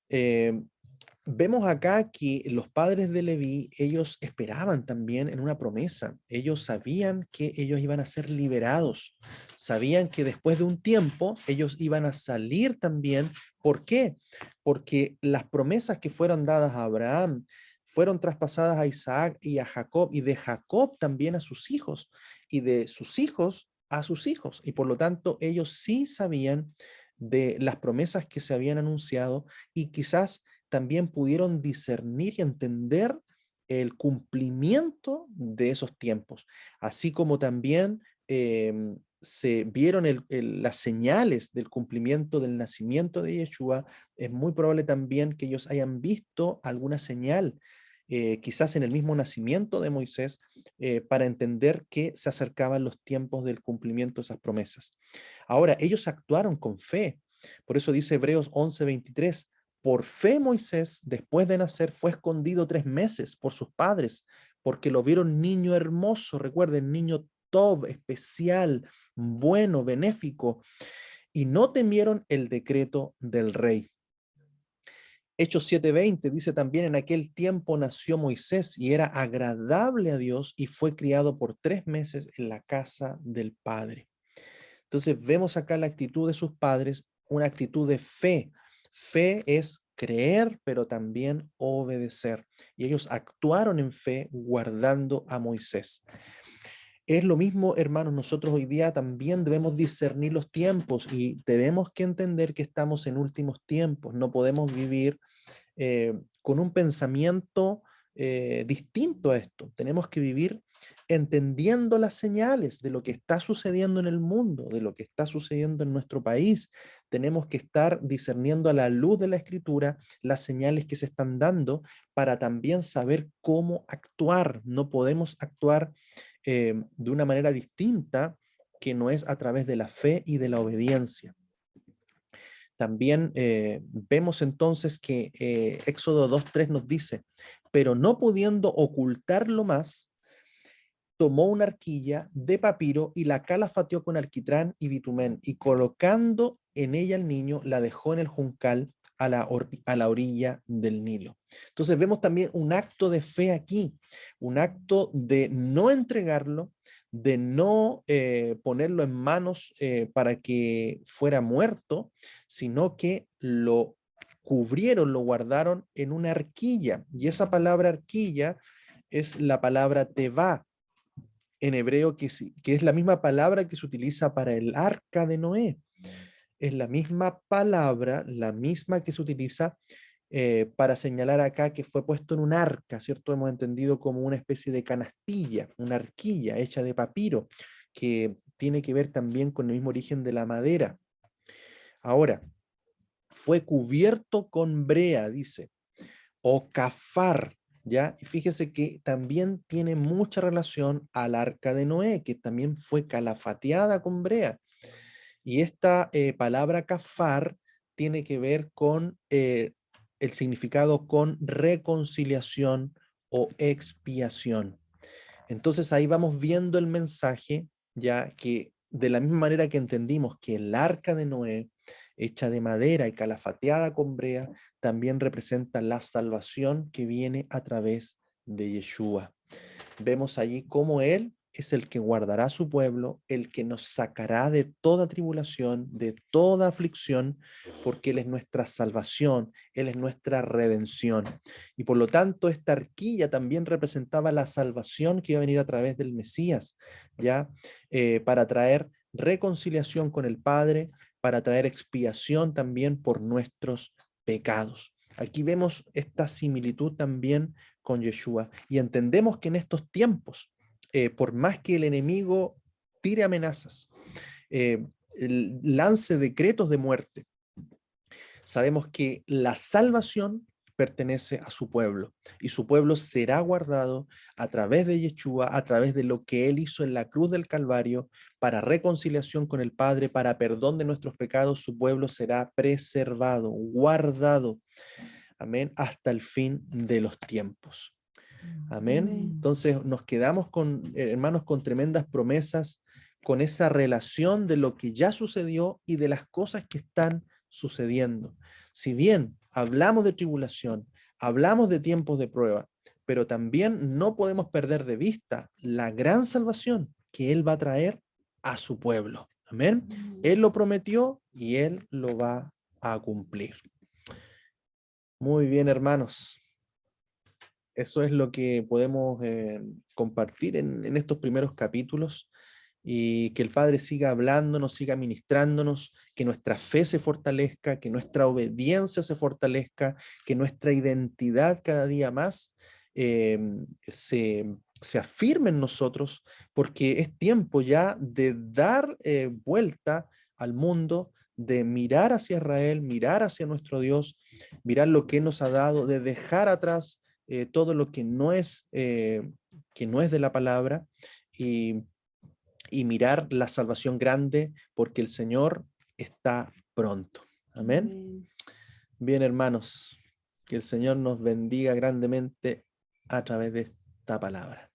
vemos acá que los padres de Leví, ellos esperaban también en una promesa. Ellos sabían que ellos iban a ser liberados. Sabían que después de un tiempo ellos iban a salir también. ¿Por qué? Porque las promesas que fueron dadas a Abraham fueron traspasadas a Isaac y a Jacob, y de Jacob también a sus hijos, y de sus hijos a sus hijos. Y por lo tanto, ellos sí sabían de las promesas que se habían anunciado y quizás también pudieron discernir y entender el cumplimiento de esos tiempos, así como también se vieron las señales del cumplimiento del nacimiento de Yeshua. Es muy probable también que ellos hayan visto alguna señal, quizás en el mismo nacimiento de Moisés, para entender que se acercaban los tiempos del cumplimiento de esas promesas. Ahora, ellos actuaron con fe. Por eso dice Hebreos 11:23, por fe Moisés, después de nacer, fue escondido 3 meses por sus padres, porque lo vieron niño hermoso, recuerden, niño Tob, especial, bueno, benéfico, y no temieron el decreto del rey. Hechos 7:20 dice también, en aquel tiempo nació Moisés y era agradable a Dios y fue criado por 3 meses en la casa del Padre. Entonces vemos acá la actitud de sus padres, una actitud de fe. Fe es creer, pero también obedecer. Y ellos actuaron en fe guardando a Moisés. Es lo mismo, hermanos, nosotros hoy día también debemos discernir los tiempos y debemos que entender que estamos en últimos tiempos. No podemos vivir con un pensamiento distinto a esto. Tenemos que vivir entendiendo las señales de lo que está sucediendo en el mundo, de lo que está sucediendo en nuestro país. Tenemos que estar discerniendo a la luz de la Escritura las señales que se están dando para también saber cómo actuar. No podemos actuar de una manera distinta que no es a través de la fe y de la obediencia. También vemos entonces que Éxodo 2:3 nos dice, pero no pudiendo ocultarlo más, tomó una arquilla de papiro y la calafateó con alquitrán y bitumen, y colocando en ella al niño, la dejó en el juncal a la orilla del Nilo. Entonces vemos también un acto de fe aquí, un acto de no entregarlo, de no ponerlo en manos para que fuera muerto, sino que lo cubrieron, lo guardaron en una arquilla. Y esa palabra arquilla es la palabra tevá en hebreo, que es la misma palabra que se utiliza para el arca de Noé. Es la misma palabra, la misma que se utiliza para señalar acá que fue puesto en un arca, ¿cierto? Hemos entendido como una especie de canastilla, una arquilla hecha de papiro, que tiene que ver también con el mismo origen de la madera. Ahora, fue cubierto con brea, dice, o cafar, ¿ya? Y fíjese que también tiene mucha relación al arca de Noé, que también fue calafateada con brea. Y esta palabra kafar tiene que ver con el significado con reconciliación o expiación. Entonces ahí vamos viendo el mensaje, ya que de la misma manera que entendimos que el arca de Noé, hecha de madera y calafateada con brea, también representa la salvación que viene a través de Yeshua. Vemos allí cómo Él es el que guardará a su pueblo, el que nos sacará de toda tribulación, de toda aflicción, porque Él es nuestra salvación, Él es nuestra redención. Y por lo tanto, esta arquilla también representaba la salvación que iba a venir a través del Mesías, ¿ya? Para traer reconciliación con el Padre, para traer expiación también por nuestros pecados. Aquí vemos esta similitud también con Yeshua. Y entendemos que en estos tiempos, por más que el enemigo tire amenazas, lance decretos de muerte, sabemos que la salvación pertenece a su pueblo y su pueblo será guardado a través de Yeshua, a través de lo que él hizo en la cruz del Calvario para reconciliación con el Padre, para perdón de nuestros pecados. Su pueblo será preservado, guardado, amén, hasta el fin de los tiempos. Amén. Amén. Entonces nos quedamos con, hermanos, con tremendas promesas, con esa relación de lo que ya sucedió y de las cosas que están sucediendo. Si bien hablamos de tribulación, hablamos de tiempos de prueba, pero también no podemos perder de vista la gran salvación que Él va a traer a su pueblo. Amén. Él lo prometió y Él lo va a cumplir. Muy bien, hermanos. Eso es lo que podemos compartir en estos primeros capítulos, y que el Padre siga hablándonos, siga ministrándonos, que nuestra fe se fortalezca, que nuestra obediencia se fortalezca, que nuestra identidad cada día más eh, se afirme en nosotros, porque es tiempo ya de dar vuelta al mundo, de mirar hacia Israel, mirar hacia nuestro Dios, mirar lo que Él nos ha dado, de dejar atrás todo lo que no es de la palabra, y, y mirar la salvación grande, porque el Señor está pronto. Amén. Amén. Bien, hermanos, que el Señor nos bendiga grandemente a través de esta palabra.